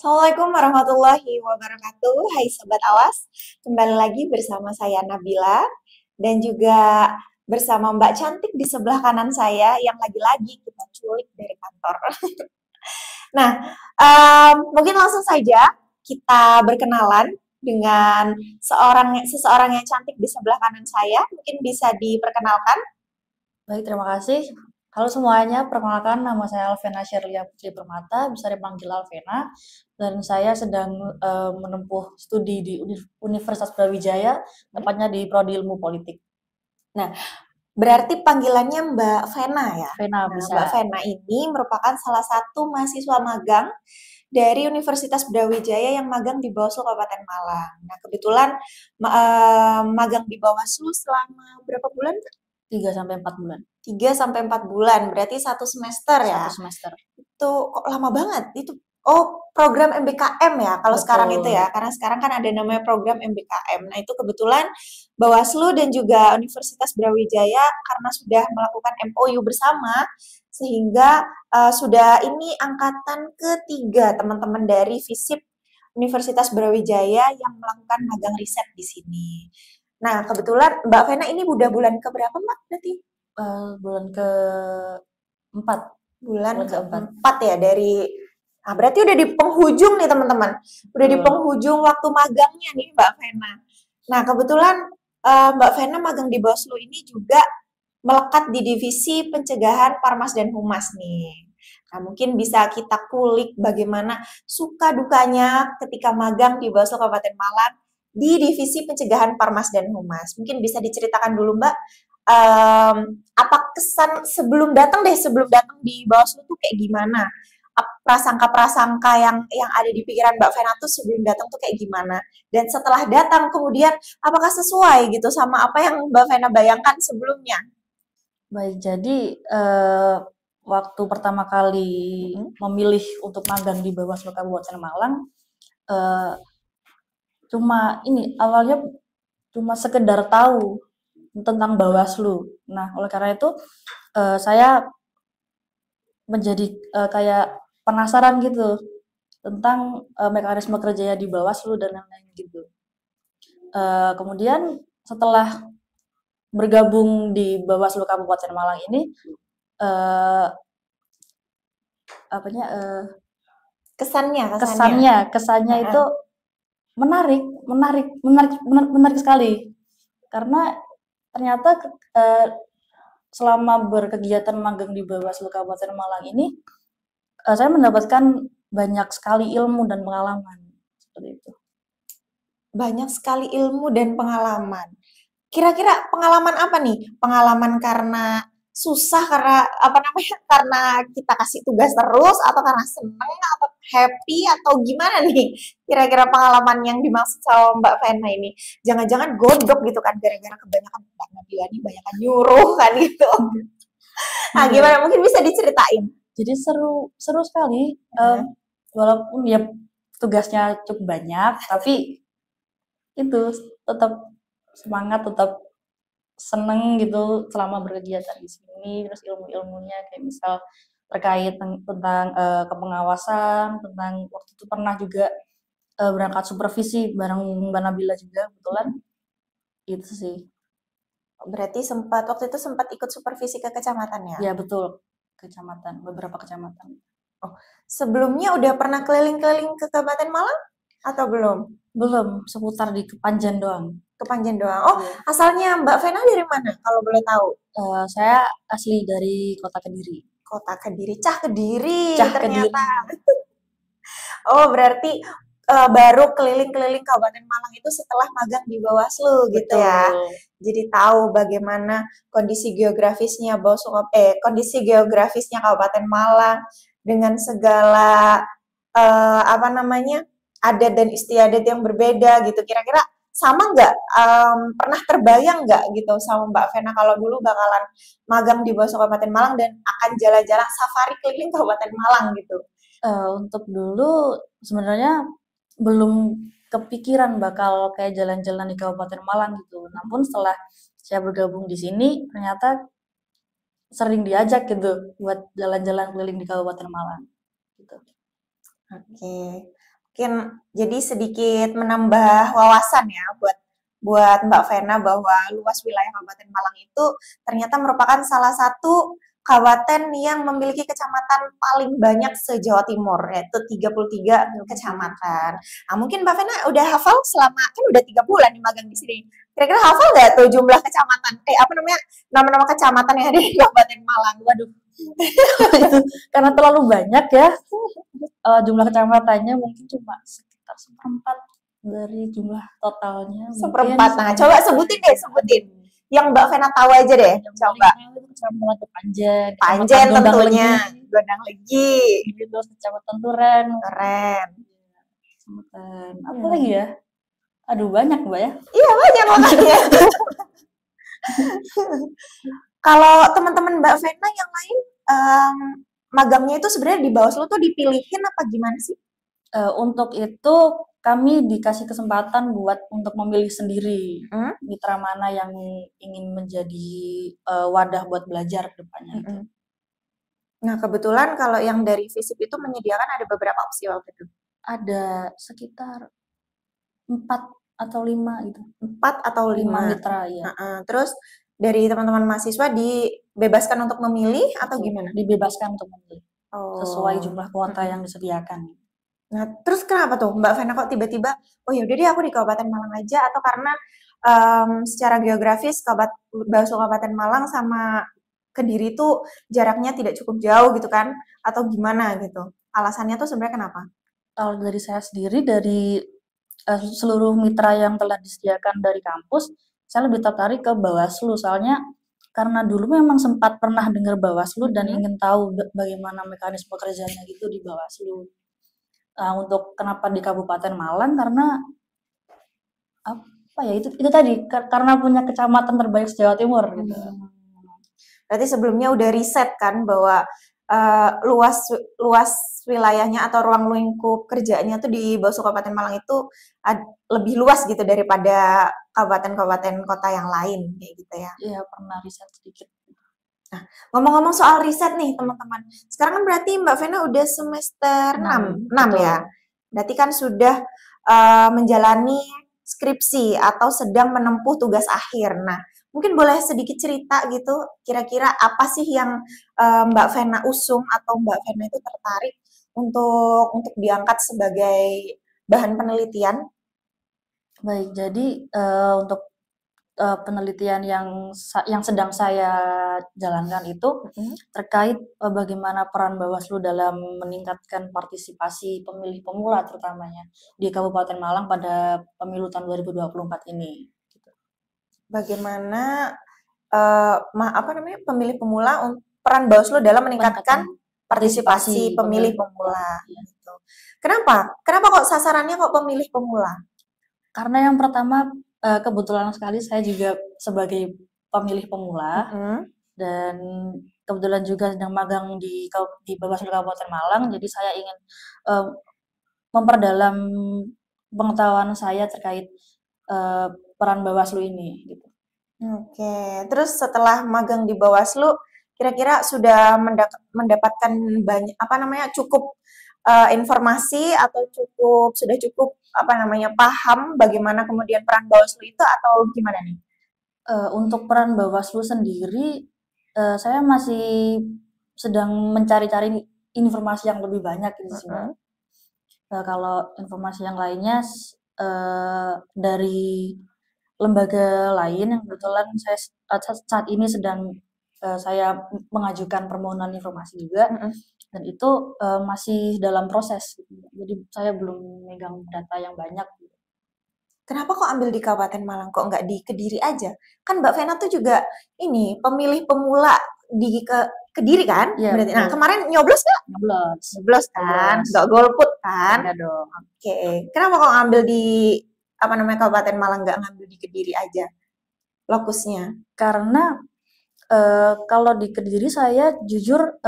Assalamualaikum warahmatullahi wabarakatuh. Hai Sobat Awas, kembali lagi bersama saya Nabila dan juga bersama Mbak Cantik di sebelah kanan saya yang lagi-lagi kita culik dari kantor. Nah, mungkin langsung saja kita berkenalan dengan seseorang yang cantik di sebelah kanan saya. Mungkin bisa diperkenalkan. Baik, terima kasih. Halo semuanya, perkenalkan nama saya Alvena Sherlia Putri Permata, bisa dipanggil Alvena, dan saya sedang menempuh studi di Universitas Brawijaya, tepatnya di Prodi Ilmu Politik. Nah, berarti panggilannya Mbak Vena ya. Vena Nah, bisa. Mbak Vena ini merupakan salah satu mahasiswa magang dari Universitas Brawijaya yang magang di Bawaslu Kabupaten Malang. Nah, kebetulan magang di Bawaslu selama berapa bulan? 3 sampai 4 bulan. 3 sampai 4 bulan, berarti satu semester ya. Satu semester. Itu kok lama banget? Itu program MBKM ya kalau sekarang itu Betul. ya. Karena sekarang kan ada namanya program MBKM. Nah, itu kebetulan Bawaslu dan juga Universitas Brawijaya karena sudah melakukan MOU bersama sehingga sudah ini angkatan ketiga teman-teman dari FISIP Universitas Brawijaya yang melakukan magang riset di sini. Nah, kebetulan Mbak Vena ini udah bulan keberapa Mbak berarti? Bulan keempat. Bulan Bulan keempat. keempat ya dari nah berarti udah di penghujung nih teman-teman. Udah di Betul. penghujung waktu magangnya nih Mbak Vena. Nah, kebetulan Mbak Vena magang di Bawaslu ini juga melekat di divisi pencegahan Parmas dan Humas nih. Nah, mungkin bisa kita kulik bagaimana suka dukanya ketika magang di Bawaslu Kabupaten Malang di divisi pencegahan Parmas dan Humas. Mungkin bisa diceritakan dulu Mbak, apa kesan sebelum datang di Bawaslu tuh kayak gimana? Prasangka-prasangka yang ada di pikiran Mbak Vena tuh sebelum datang tuh kayak gimana? Dan setelah datang kemudian apakah sesuai gitu sama apa yang Mbak Vena bayangkan sebelumnya? Baik, jadi waktu pertama kali memilih untuk magang di Bawaslu Kabupaten Malang, eh, awalnya cuma sekedar tahu tentang Bawaslu. Nah, oleh karena itu saya menjadi kayak penasaran gitu tentang mekanisme kerjanya di Bawaslu dan lain-lain gitu. Kemudian setelah bergabung di Bawaslu Kabupaten Malang ini, eh, apanya Kesannya, kesannya. kesannya itu menarik, menarik, menarik, menarik sekali karena ternyata eh, selama berkegiatan magang di Bawaslu Kabupaten Malang ini, saya mendapatkan banyak sekali ilmu dan pengalaman seperti itu. Banyak sekali ilmu dan pengalaman. Kira-kira pengalaman apa nih? Pengalaman karena susah, karena apa namanya? Karena kita kasih tugas terus, atau karena seneng, atau happy, atau gimana nih? Kira-kira pengalaman yang dimaksud sama Mbak Vena ini. Jangan-jangan godok gitu kan, gara-gara kebanyakan Mbak Nabila ini banyakan nyuruh kan gitu. Nah, Enggak. gimana? Mungkin bisa diceritain. Jadi seru sekali, walaupun ya tugasnya cukup banyak, tapi itu tetap semangat, tetap seneng gitu selama berkegiatan di sini. Terus ilmu-ilmunya kayak misal terkait tentang kepengawasan, tentang waktu itu pernah juga berangkat supervisi bareng Mbak Nabila juga kebetulan. Itu sih. Berarti waktu itu sempat ikut supervisi ke kecamatan ya? Ya betul, kecamatan, beberapa kecamatan. Oh, sebelumnya udah pernah keliling-keliling ke Kabupaten Malang atau belum? Belum, seputar di Kepanjen doang. Kepanjen doang. Oh, Iya. asalnya Mbak Vena dari mana kalau boleh tahu? Saya asli dari Kota Kediri. Kota Kediri. Cah Kediri Cah ternyata. Kediri. Oh, berarti baru keliling-keliling Kabupaten Malang itu setelah magang di Bawaslu gitu ya. Betul. Jadi tahu bagaimana kondisi geografisnya Kabupaten Malang dengan segala apa namanya adat dan istiadat yang berbeda gitu. Kira-kira sama nggak? Pernah terbayang nggak gitu sama Mbak Vena kalau dulu bakalan magang di Bawaslu Kabupaten Malang dan akan jalan-jalan safari keliling Kabupaten Malang gitu? Untuk dulu sebenarnya belum kepikiran bakal kayak jalan-jalan di Kabupaten Malang gitu. Namun setelah saya bergabung di sini, ternyata sering diajak gitu buat jalan-jalan keliling di Kabupaten Malang. Gitu. Oke. Mungkin jadi sedikit menambah wawasan ya buat buat Mbak Vena bahwa luas wilayah Kabupaten Malang itu ternyata merupakan salah satu kabupaten yang memiliki kecamatan paling banyak se-Jawa Timur, yaitu 33 kecamatan. Nah, mungkin Mbak Vena udah hafal selama kan udah 3 bulan nih magang di sini. Kira-kira hafal nggak tuh jumlah kecamatan? Apa namanya? Nama-nama kecamatan yang ada di Kabupaten Malang. Waduh, itu karena terlalu banyak ya, jumlah kecamatannya mungkin cuma sekitar seperempat dari jumlah totalnya, mungkin Seperempat. Nah, coba sebutin deh, sebutin. Yang Mbak Vena tahu aja deh. Yang Coba. paling tahu itu Kecamatan Panjen, Panjen Kecamatan Gondang tentunya. Legi, Gondang Legi. terus Kecamatan Turen, Keren. Kecamatan apa lagi ya? Aduh banyak Mbak ya. Iya banyak makanya. Kalau teman-teman Mbak Vena yang lain magangnya itu sebenarnya di Bawaslu tuh dipilihin apa gimana sih? Untuk itu kami dikasih kesempatan buat untuk memilih sendiri mitra mana yang ingin menjadi wadah buat belajar ke depannya itu. Nah, kebetulan kalau yang dari FISIP itu menyediakan ada beberapa opsi waktu itu. Ada sekitar 4 atau 5 gitu. 4 atau 5 mitra ya. Terus dari teman-teman mahasiswa dibebaskan untuk memilih atau gimana? Dibebaskan untuk memilih. Sesuai jumlah kuota yang disediakan. Nah, terus kenapa tuh Mbak Vena kok tiba-tiba, oh yaudah deh aku di Kabupaten Malang aja, atau karena secara geografis Bawaslu Kabupaten Malang sama Kediri itu jaraknya tidak cukup jauh gitu kan, atau gimana gitu? Alasannya tuh sebenarnya kenapa? Kalau dari saya sendiri, dari seluruh mitra yang telah disediakan dari kampus, saya lebih tertarik ke Bawaslu, soalnya karena dulu memang sempat pernah dengar Bawaslu dan ingin tahu bagaimana mekanisme kerjanya gitu di Bawaslu. Untuk kenapa di Kabupaten Malang, karena apa ya, itu tadi karena punya kecamatan terbaik se-Jawa Timur gitu. Berarti sebelumnya udah riset kan bahwa luas wilayahnya atau ruang lingkup kerjanya tuh di Bawaslu Kabupaten Malang itu lebih luas gitu daripada kabupaten-kabupaten kota yang lain kayak gitu ya. Iya, pernah riset sedikit. Nah, ngomong-ngomong soal riset nih teman-teman. Sekarang kan berarti Mbak Vena udah semester 6 ya. Berarti kan sudah menjalani skripsi atau sedang menempuh tugas akhir. Nah, mungkin boleh sedikit cerita gitu, kira-kira apa sih yang Mbak Vena usung atau Mbak Vena itu tertarik untuk diangkat sebagai bahan penelitian? Baik, jadi untuk penelitian yang sedang saya jalankan itu terkait bagaimana peran Bawaslu dalam meningkatkan partisipasi pemilih pemula terutamanya di Kabupaten Malang pada pemilu tahun 2024 ini. Bagaimana pemilih pemula peran Bawaslu dalam meningkatkan partisipasi pemilih pemula. Gitu. Kenapa? Kenapa kok sasarannya kok pemilih pemula? Karena yang pertama kebetulan sekali saya juga sebagai pemilih pemula dan kebetulan juga sedang magang di Bawaslu Kabupaten Malang, jadi saya ingin memperdalam pengetahuan saya terkait peran Bawaslu ini gitu. Oke, terus setelah magang di Bawaslu, kira-kira sudah mendapatkan cukup informasi atau sudah cukup paham bagaimana kemudian peran Bawaslu itu atau gimana nih? Untuk peran Bawaslu sendiri, saya masih sedang mencari-cari informasi yang lebih banyak gitu sih Mbak. Kalau informasi yang lainnya dari lembaga lain yang kebetulan saya saat ini sedang saya mengajukan permohonan informasi juga, dan itu masih dalam proses. Jadi saya belum megang data yang banyak. Kenapa kok ambil di Kabupaten Malang, kok nggak di Kediri aja? Kan Mbak Vena tuh juga ini pemilih pemula di Kediri kan? Iya, berarti. Nah, kemarin nyoblos nggak? Nyoblos kan? Nggak golput kan? Enggak dong. Oke. Kenapa kok ngambil di Kabupaten Malang, nggak ngambil di Kediri aja lokusnya? Karena kalau di Kediri saya jujur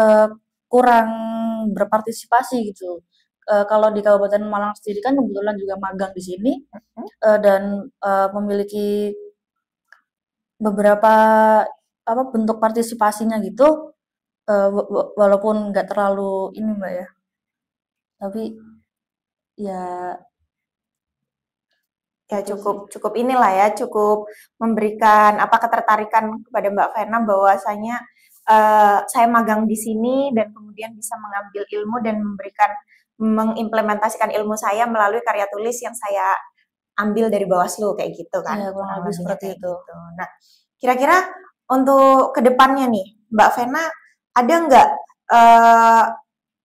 kurang berpartisipasi gitu. Kalau di Kabupaten Malang sendiri kan kebetulan juga magang di sini dan memiliki beberapa bentuk partisipasinya gitu, walaupun nggak terlalu ini Mbak ya, tapi ya Ya itu sih. cukup inilah ya, cukup memberikan apa ketertarikan kepada Mbak Vena bahwasanya saya magang di sini dan kemudian bisa mengambil ilmu dan mengimplementasikan ilmu saya melalui karya tulis yang saya ambil dari Bawaslu kayak gitu kan, Ya kurang kurang lebih lebihnya seperti kayak itu. gitu. Nah, kira-kira untuk kedepannya nih, Mbak Vena ada nggak eh,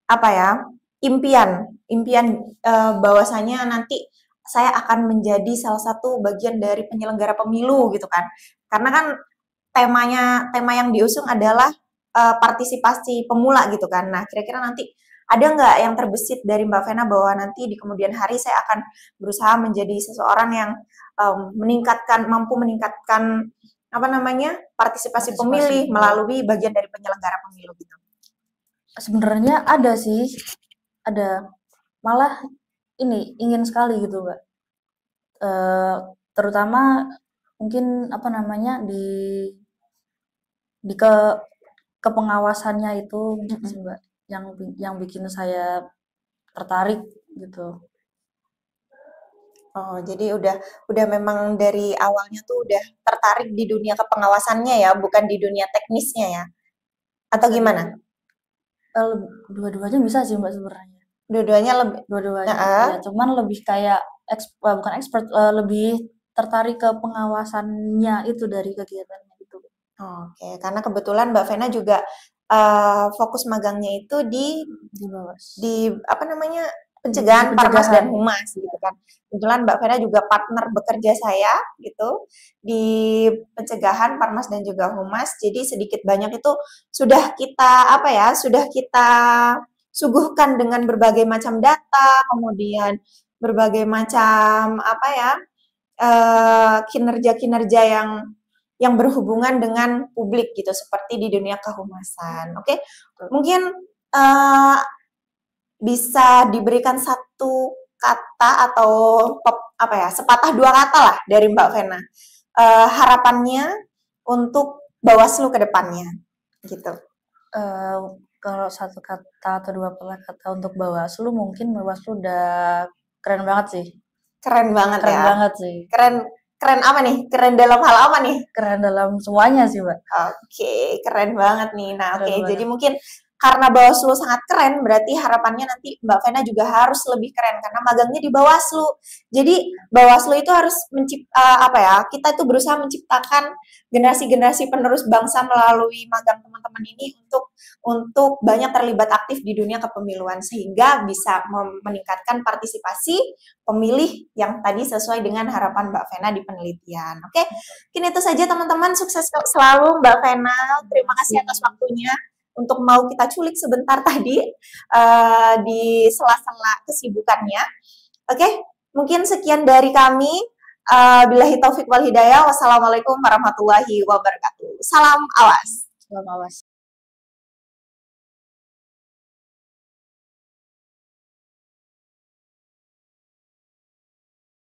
apa ya impian impian bahwasanya nanti saya akan menjadi salah satu bagian dari penyelenggara pemilu gitu kan, karena kan tema yang diusung adalah partisipasi pemula gitu kan. Nah, kira-kira nanti ada nggak yang terbesit dari Mbak Vena bahwa nanti di kemudian hari saya akan berusaha menjadi seseorang yang mampu meningkatkan apa namanya partisipasi Partisipasi. pemilih melalui bagian dari penyelenggara pemilu gitu. Sebenarnya ada sih, ada, malah ini ingin sekali gitu Mbak. Terutama mungkin apa namanya di kepengawasannya itu mungkin sih Mbak, yang bikin saya tertarik gitu. Oh, jadi udah memang dari awalnya tuh udah tertarik di dunia kepengawasannya ya, bukan di dunia teknisnya ya? Atau Bisa gimana? dua-duanya bisa sih Mbak sebenarnya. Dua-duanya lebih Dua-duanya heeh. ya, cuman lebih kayak bukan expert, lebih tertarik ke pengawasannya itu dari kegiatannya itu. Oke, karena kebetulan Mbak Vena juga fokus magangnya itu Di bawah. di apa namanya Di pencegahan Parmas pencegahan. dan Humas gitu kan. Kebetulan Mbak Vera juga partner bekerja saya gitu di pencegahan Parmas dan juga Humas. Jadi sedikit banyak itu sudah kita apa ya, sudah kita suguhkan dengan berbagai macam data, kemudian berbagai macam apa ya kinerja-kinerja yang berhubungan dengan publik gitu seperti di dunia kehumasan. Oke, mungkin uh, bisa diberikan satu kata atau apa ya sepatah dua kata lah dari Mbak Vena harapannya untuk Bawaslu ke depannya gitu. Kalau satu kata atau dua kata untuk Bawaslu, mungkin Bawaslu udah keren banget sih. Keren banget Keren ya. banget sih. Keren apa nih? Keren dalam hal apa nih? Keren dalam semuanya sih, Mbak. Oke, keren banget nih. Nah, Keren oke, jadi banget. mungkin karena Bawaslu sangat keren, berarti harapannya nanti Mbak Vena juga harus lebih keren karena magangnya di Bawaslu. Jadi Bawaslu itu harus apa ya? Kita itu berusaha menciptakan generasi-generasi penerus bangsa melalui magang teman-teman ini untuk banyak terlibat aktif di dunia kepemiluan sehingga bisa meningkatkan partisipasi pemilih yang tadi sesuai dengan harapan Mbak Vena di penelitian. Oke, mungkin itu saja teman-teman. Sukses selalu Mbak Vena. Terima kasih atas waktunya untuk mau kita culik sebentar tadi di sela-sela kesibukannya. Oke, mungkin sekian dari kami. Billahi taufik wal hidayah. Wassalamualaikum warahmatullahi wabarakatuh. Salam awas. Salam awas.